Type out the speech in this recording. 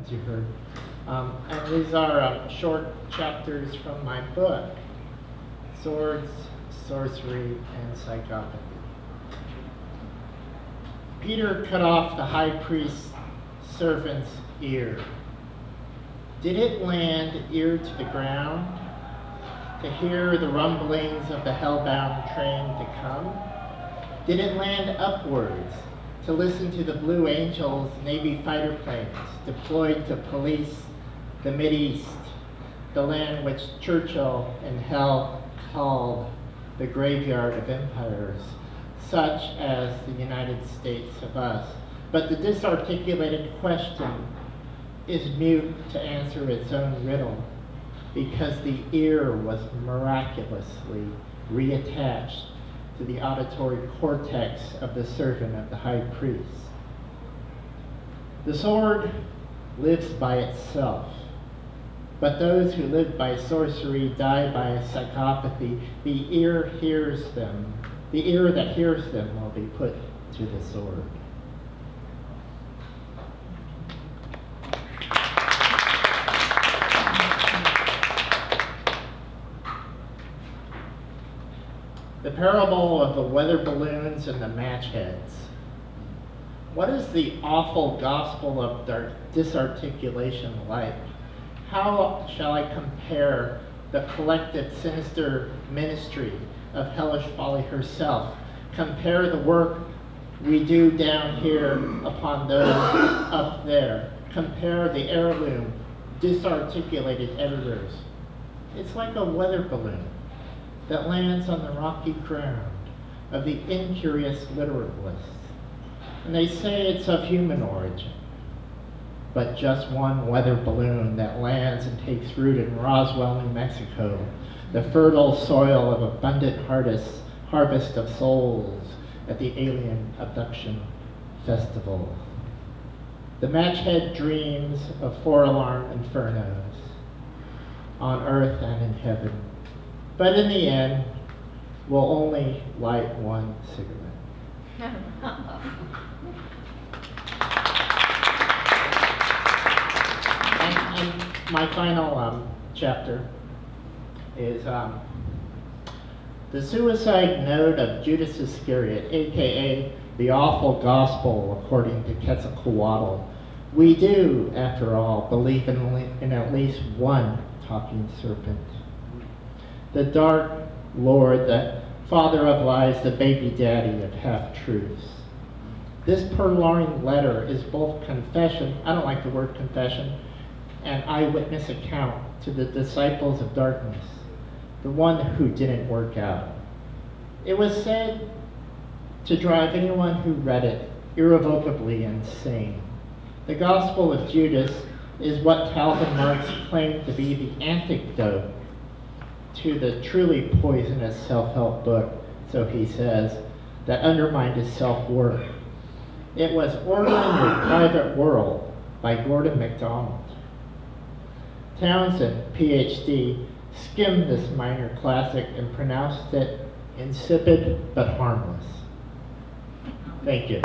as you heard. And these are short chapters from my book, Swords, Sorcery, and Psychopathy. Peter cut off the high priest's servant's ear. Did it land ear to the ground to hear the rumblings of the hellbound train to come? Did it land upwards to listen to the Blue Angels Navy fighter planes deployed to police the Mideast, the land which Churchill in hell called the graveyard of empires, such as the United States of us? But the disarticulated question is mute to answer its own riddle, because the ear was miraculously reattached to the auditory cortex of the servant of the high priest. The sword lives by itself, but those who live by sorcery die by psychopathy. The ear hears them. The ear that hears them will be put to the sword. The parable of the weather balloons and the match heads. What is the awful gospel of disarticulation like? How shall I compare the collective sinister ministry of hellish folly herself? Compare the work we do down here upon those up there. Compare the heirloom disarticulated editors. It's like a weather balloon that lands on the rocky ground of the incurious literalists. And they say it's of human origin, but just one weather balloon that lands and takes root in Roswell, New Mexico, the fertile soil of abundant harvest of souls at the Alien Abduction Festival. The matchhead dreams of four-alarm infernos on earth and in heaven, but in the end, we'll only light one cigarette. And my final chapter is the suicide note of Judas Iscariot, aka the awful gospel according to Quetzalcoatl. We do, after all, believe in at least one talking serpent. The dark Lord, the father of lies, the baby daddy of half-truths. This purloined letter is both confession, I don't like the word confession, an eyewitness account to the disciples of darkness, the one who didn't work out. It was said to drive anyone who read it irrevocably insane. The Gospel of Judas is what Calvin Marx claimed to be the antidote to the truly poisonous self-help book, so he says, that undermined his self-worth. It was Order in Your Private World by Gordon MacDonald. Townsend, PhD, skimmed this minor classic and pronounced it insipid but harmless. Thank you.